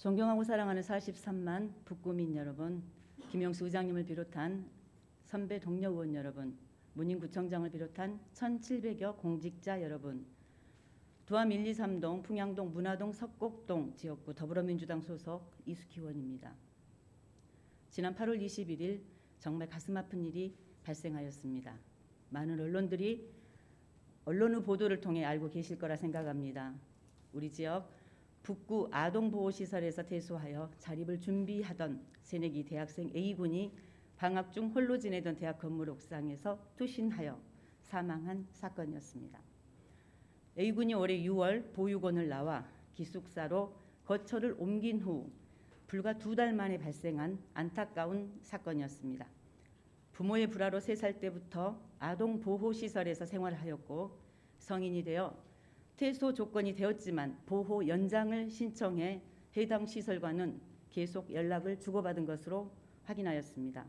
존경하고 사랑하는 43만 북구민 여러분, 김영수 의장님을 비롯한 선배 동료 의원 여러분, 문인구청장을 비롯한 1,700여 공직자 여러분, 두암 1, 2, 3동, 풍양동, 문화동, 석곡동 지역구 더불어민주당 소속 이숙희 의원입니다. 지난 8월 21일 정말 가슴 아픈 일이 발생하였습니다. 많은 언론들이 언론의 보도를 통해 알고 계실 거라 생각합니다. 우리 지역 북구 아동보호시설에서 퇴소하여 자립을 준비하던 새내기 대학생 A군이 방학 중 홀로 지내던 대학 건물 옥상에서 투신하여 사망한 사건이었습니다. A군이 올해 6월 보육원을 나와 기숙사로 거처를 옮긴 후 불과 2달 만에 발생한 안타까운 사건이었습니다. 부모의 불화로 3살 때부터 아동보호시설에서 생활하였고 성인이 되어 퇴소 조건이 되었지만 보호 연장을 신청해 해당 시설과는 계속 연락을 주고받은 것으로 확인하였습니다.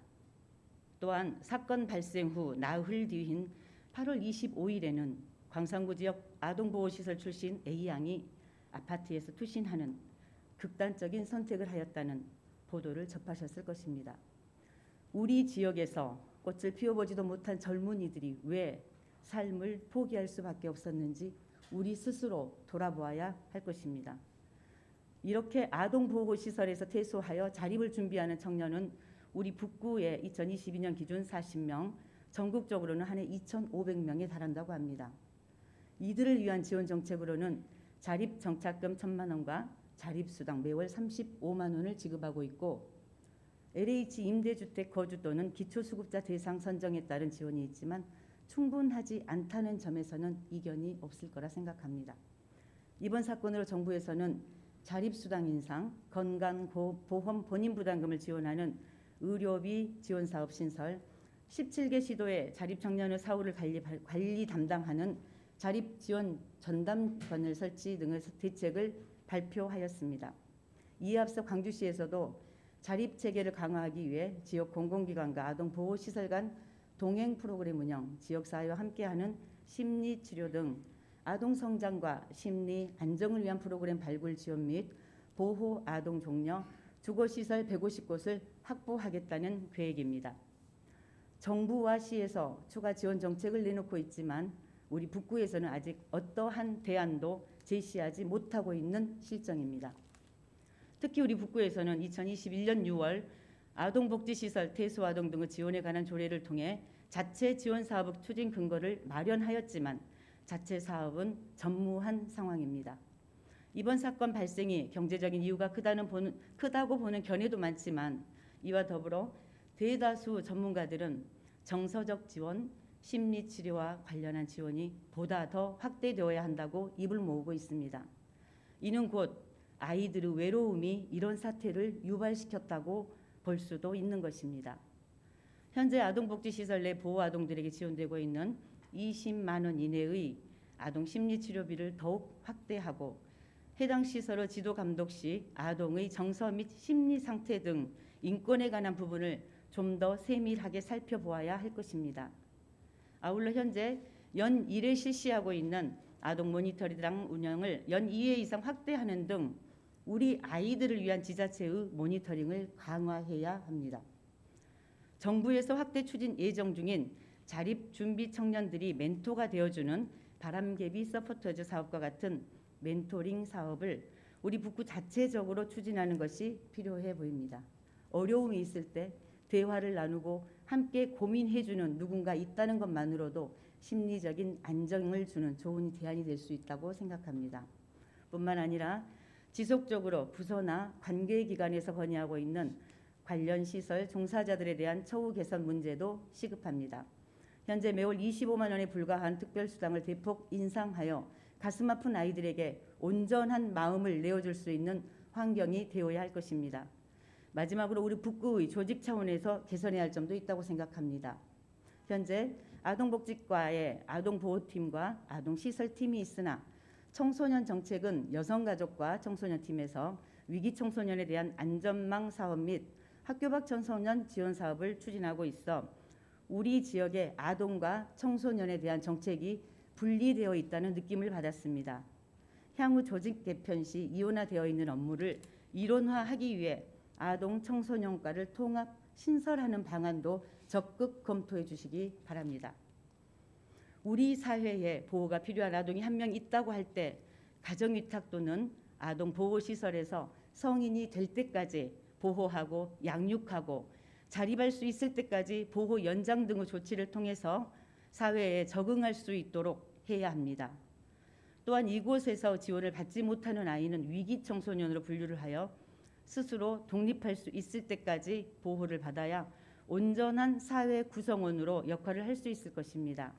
또한 사건 발생 후 나흘 뒤인 8월 25일에는 광산구 지역 아동보호시설 출신 A양이 아파트에서 투신하는 극단적인 선택을 하였다는 보도를 접하셨을 것입니다. 우리 지역에서 꽃을 피워보지도 못한 젊은이들이 왜 삶을 포기할 수밖에 없었는지 우리 스스로 돌아보아야 할 것입니다. 이렇게 아동보호시설에서 퇴소하여 자립을 준비하는 청년은 우리 북구에 2022년 기준 40명, 전국적으로는 한 해 2,500명에 달한다고 합니다. 이들을 위한 지원 정책으로는 자립정착금 1,000만 원과 자립수당 매월 35만 원을 지급하고 있고 LH 임대주택 거주 또는 기초수급자 대상 선정에 따른 지원이 있지만 충분하지 않다는 점에서는 이견이 없을 거라 생각합니다. 이번 사건으로 정부에서는 자립수당 인상, 건강보험 본인부담금을 지원하는 의료비 지원사업 신설, 17개 시도에 자립청년의 사후를 관리 담당하는 자립지원 전담반을 설치 등의 대책을 발표하였습니다. 이에 앞서 광주시에서도 자립체계를 강화하기 위해 지역 공공기관과 아동보호시설 간 동행 프로그램 운영, 지역사회와 함께하는 심리치료 등 아동성장과 심리 안정을 위한 프로그램 발굴 지원 및 보호 아동 종려 주거시설 150곳을 확보하겠다는 계획입니다. 정부와 시에서 추가 지원 정책을 내놓고 있지만 우리 북구에서는 아직 어떠한 대안도 제시하지 못하고 있는 실정입니다. 특히 우리 북구에서는 2021년 6월 아동복지시설 퇴소아동 등의 지원에 관한 조례를 통해 자체 지원 사업의 추진 근거를 마련하였지만 자체 사업은 전무한 상황입니다. 이번 사건 발생이 경제적인 이유가 크다고 보는 견해도 많지만 이와 더불어 대다수 전문가들은 정서적 지원, 심리치료와 관련한 지원이 보다 더 확대되어야 한다고 입을 모으고 있습니다. 이는 곧 아이들의 외로움이 이런 사태를 유발시켰다고 볼 수도 있는 것입니다. 현재 아동복지시설 내 보호아동들에게 지원되고 있는 20만 원 이내의 아동 심리치료비를 더욱 확대하고 해당 시설의 지도 감독 시 아동의 정서 및 심리 상태 등 인권에 관한 부분을 좀 더 세밀하게 살펴보아야 할 것입니다. 아울러 현재 연 1회 실시하고 있는 아동 모니터링 운영을 연 2회 이상 확대하는 등 우리 아이들을 위한 지자체의 모니터링을 강화해야 합니다. 정부에서 확대 추진 예정 중인 자립준비 청년들이 멘토가 되어주는 바람개비 서포터즈 사업과 같은 멘토링 사업을 우리 북구 자체적으로 추진하는 것이 필요해 보입니다. 어려움이 있을 때 대화를 나누고 함께 고민해주는 누군가 있다는 것만으로도 심리적인 안정을 주는 좋은 대안이 될 수 있다고 생각합니다. 뿐만 아니라 지속적으로 부서나 관계기관에서 건의하고 있는 관련 시설 종사자들에 대한 처우 개선 문제도 시급합니다. 현재 매월 25만 원에 불과한 특별수당을 대폭 인상하여 가슴 아픈 아이들에게 온전한 마음을 내어줄 수 있는 환경이 되어야 할 것입니다. 마지막으로 우리 북구의 조직 차원에서 개선해야 할 점도 있다고 생각합니다. 현재 아동복지과에 아동보호팀과 아동시설팀이 있으나 청소년 정책은 여성가족과 청소년팀에서 위기청소년에 대한 안전망 사업 및 학교 밖 청소년 지원 사업을 추진하고 있어 우리 지역의 아동과 청소년에 대한 정책이 분리되어 있다는 느낌을 받았습니다. 향후 조직 개편 시 이원화되어 있는 업무를 이론화하기 위해 아동 청소년과를 통합 신설하는 방안도 적극 검토해 주시기 바랍니다. 우리 사회에 보호가 필요한 아동이 한 명 있다고 할 때 가정위탁 또는 아동보호시설에서 성인이 될 때까지 보호하고 양육하고 자립할 수 있을 때까지 보호 연장 등의 조치를 통해서 사회에 적응할 수 있도록 해야 합니다. 또한 이곳에서 지원을 받지 못하는 아이는 위기 청소년으로 분류를 하여 스스로 독립할 수 있을 때까지 보호를 받아야 온전한 사회 구성원으로 역할을 할 수 있을 것입니다.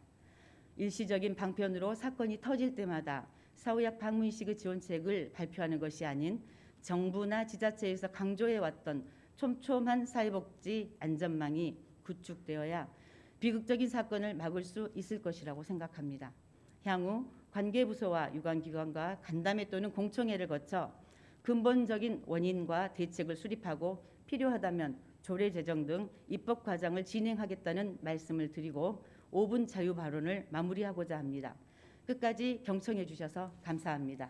일시적인 방편으로 사건이 터질 때마다 사후약 방문식의 지원책을 발표하는 것이 아닌 정부나 지자체에서 강조해왔던 촘촘한 사회복지 안전망이 구축되어야 비극적인 사건을 막을 수 있을 것이라고 생각합니다. 향후 관계부서와 유관기관과 간담회 또는 공청회를 거쳐 근본적인 원인과 대책을 수립하고 필요하다면 조례 제정 등 입법 과정을 진행하겠다는 말씀을 드리고 5분 자유 발언을 마무리하고자 합니다. 끝까지 경청해 주셔서 감사합니다.